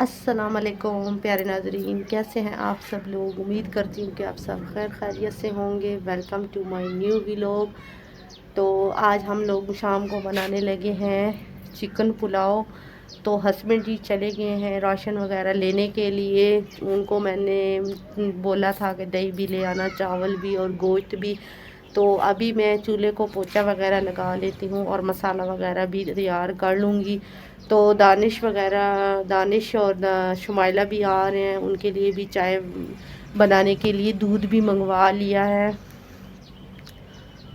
अस्सलाम वालेकुम प्यारे नाज़रीन, कैसे हैं आप सब लोग। उम्मीद करती हूँ कि आप सब खैर खैरियत से होंगे। Welcome to my new vlog. तो आज हम लोग शाम को बनाने लगे हैं चिकन पुलाव। तो हस्बैंड जी चले गए हैं राशन वगैरह लेने के लिए। उनको मैंने बोला था कि दही भी ले आना, चावल भी और गोश्त भी। तो अभी मैं चूल्हे को पोछा वगैरह लगा लेती हूँ और मसाला वगैरह भी तैयार कर लूँगी। तो दानिश और शुमाइला भी आ रहे हैं, उनके लिए भी चाय बनाने के लिए दूध भी मंगवा लिया है।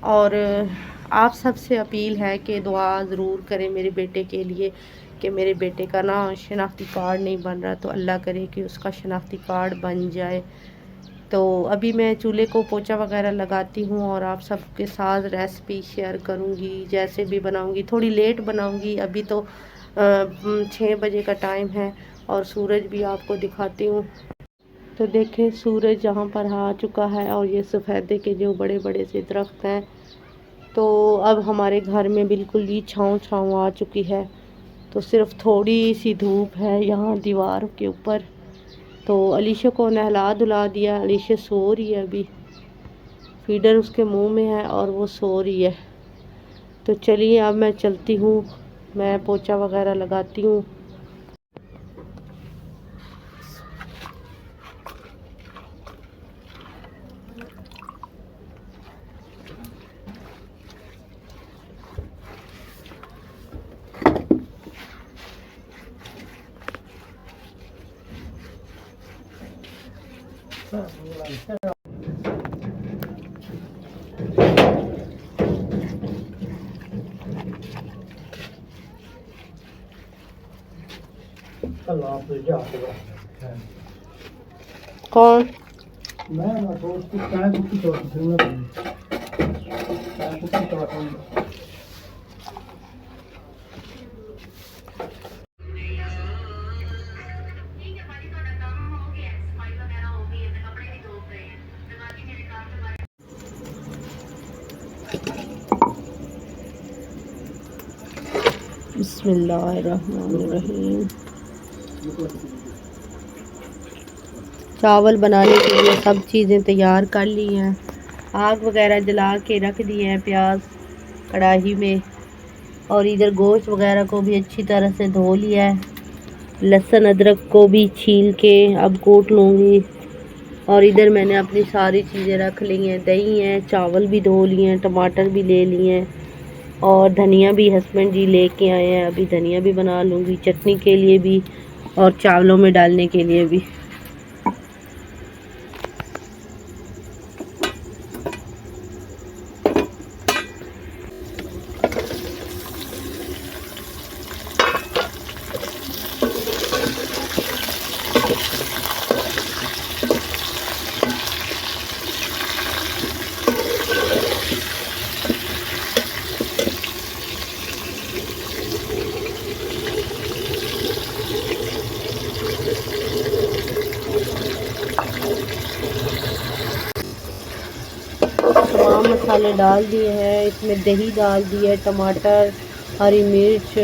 और आप सबसे अपील है कि दुआ ज़रूर करें मेरे बेटे के लिए कि मेरे बेटे का ना शनाख्ती कार्ड नहीं बन रहा, तो अल्लाह करे कि उसका शनाख्ती कार्ड बन जाए। तो अभी मैं चूल्हे को पोछा वगैरह लगाती हूँ और आप सबके साथ रेसिपी शेयर करूँगी। जैसे भी बनाऊँगी, थोड़ी लेट बनाऊँगी। अभी तो 6 बजे का टाइम है और सूरज भी आपको दिखाती हूँ। तो देखें सूरज यहाँ पर आ चुका है और ये सफ़ेदे के जो बड़े बड़े से दरख्त हैं, तो अब हमारे घर में बिल्कुल ही छाँव छाँव आ चुकी है। तो सिर्फ थोड़ी सी धूप है यहाँ दीवार के ऊपर। तो अलीशा को नहला धुला दिया, अलीशा सो रही है अभी, फीडर उसके मुंह में है और वो सो रही है। तो चलिए अब मैं चलती हूँ, मैं पोछा वगैरह लगाती हूँ। कौन मैं ना दोस्त की चाय कुछ तो दूंगा चाय कुछ तो बिस्मिल्लाहिर्रहमानिर्रहीम। चावल बनाने के लिए सब चीज़ें तैयार कर ली हैं। आग वगैरह जला के रख दिए हैं प्याज कढ़ाई में। और इधर गोश्त वगैरह को भी अच्छी तरह से धो लिया है। लहसुन अदरक को भी छील के अब कूट लूँगी। और इधर मैंने अपनी सारी चीज़ें रख ली हैं, दही है, चावल भी धो लिए हैं, टमाटर भी ले लिए हैं और धनिया भी हस्बैंड जी लेके आए हैं। अभी धनिया भी बना लूँगी चटनी के लिए भी और चावलों में डालने के लिए भी। तमाम मसाले डाल दिए हैं, इसमें दही डाल दिए, टमाटर, हरी मिर्च,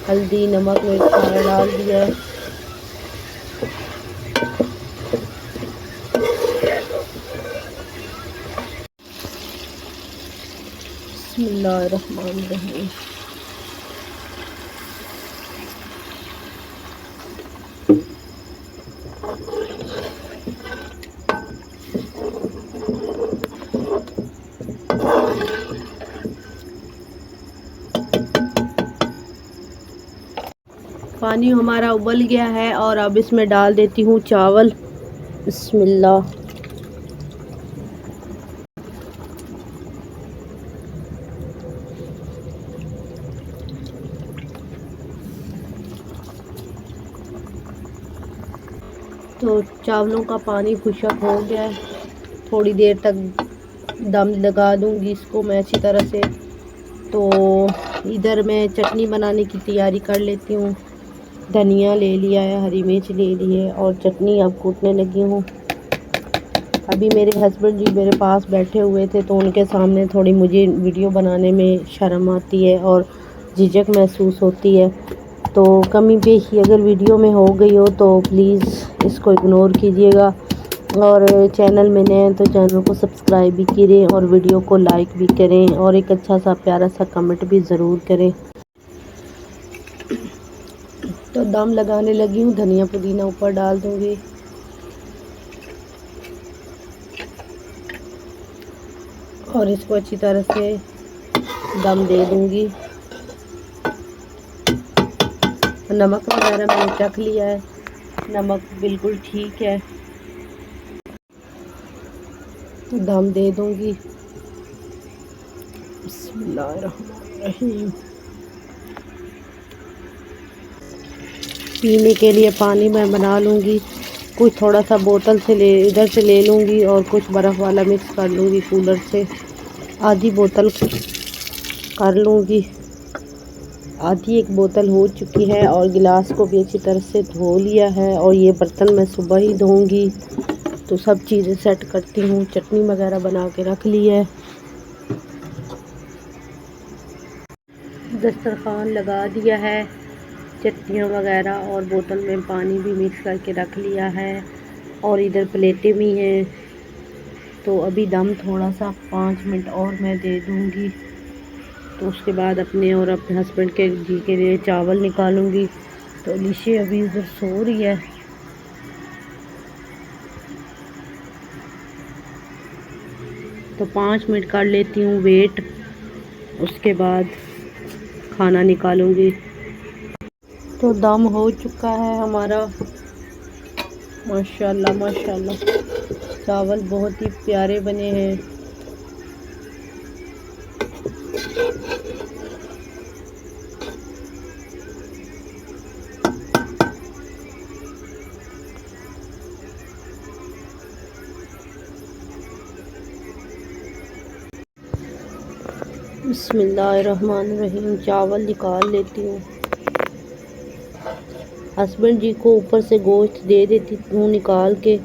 हल्दी, नमक, मिर्च सारा डाल दिया है। बिस्मिल्लाहिर्रहमानिर्रहीम। पानी हमारा उबल गया है और अब इसमें डाल देती हूँ चावल। बिस्मिल्लाह। तो चावलों का पानी खुशक हो गया है, थोड़ी देर तक दम लगा दूंगी इसको मैं अच्छी तरह से। तो इधर मैं चटनी बनाने की तैयारी कर लेती हूँ। धनिया ले लिया है, हरी मिर्च ले ली है और चटनी अब कूटने लगी हूँ। अभी मेरे हस्बैंड जी मेरे पास बैठे हुए थे तो उनके सामने थोड़ी मुझे वीडियो बनाने में शर्म आती है और झिझक महसूस होती है। तो कमी पेशी अगर वीडियो में हो गई हो तो प्लीज़ इसको इग्नोर कीजिएगा, और चैनल में नए हैं तो चैनल को सब्सक्राइब भी करें और वीडियो को लाइक भी करें और एक अच्छा सा प्यारा सा कमेंट भी ज़रूर करें। तो दम लगाने लगी हूँ, धनिया पुदीना ऊपर डाल दूँगी। और इसको अच्छी तरह से दम दे दूँगी। नमक वगैरह मैंने चख लिया है, नमक बिल्कुल ठीक है। तो दम दे दूँगी। बिस्मिल्लाहिर्रहमानिर्रहीम। पीने के लिए पानी मैं बना लूँगी, कुछ थोड़ा सा बोतल से इधर से ले लूँगी और कुछ बर्फ़ वाला मिक्स कर लूँगी कूलर से। आधी बोतल कर लूँगी, आधी एक बोतल हो चुकी है। और गिलास को भी अच्छी तरह से धो लिया है, और ये बर्तन मैं सुबह ही धोऊंगी। तो सब चीज़ें सेट करती हूँ, चटनी वगैरह बना के रख ली है, दस्तरखान लगा दिया है, चटनियाँ वगैरह और बोतल में पानी भी मिक्स करके रख लिया है, और इधर प्लेटें भी हैं। तो अभी दम थोड़ा सा 5 मिनट और मैं दे दूँगी। तो उसके बाद अपने और अपने हस्बैंड के जी के लिए चावल निकालूंगी। तो अलीशे अभी उधर सो रही है। तो 5 मिनट कर लेती हूँ वेट, उसके बाद खाना निकालूंगी। तो दम हो चुका है हमारा, माशाल्लाह माशाल्लाह। चावल बहुत ही प्यारे बने हैं। बिस्मिल्लाहिर्रहमानिर्रहीम। चावल निकाल लेती हूँ। हस्बैंड जी को ऊपर से गोश्त दे देती हूँ निकाल के,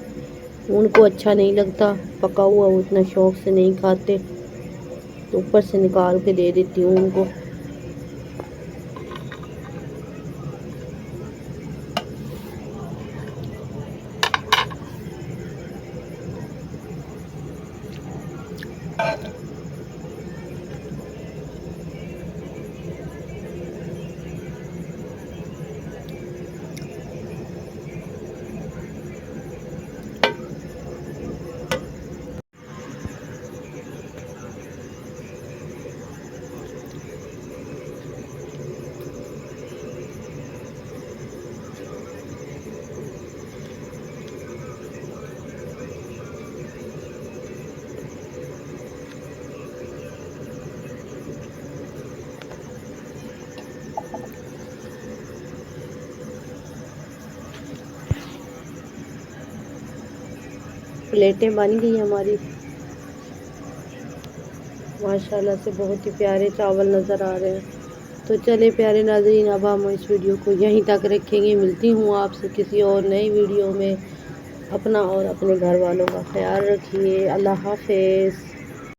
उनको अच्छा नहीं लगता पका हुआ, वो इतना शौक से नहीं खाते, तो ऊपर से निकाल के दे देती हूँ उनको। प्लेटें बन गई हमारी माशाल्लाह से, बहुत ही प्यारे चावल नज़र आ रहे हैं। तो चले प्यारे नाज़रीन, अब हम इस वीडियो को यहीं तक रखेंगे। मिलती हूँ आपसे किसी और नई वीडियो में। अपना और अपने घर वालों का ख्याल रखिए। अल्लाह हाफ़िज़।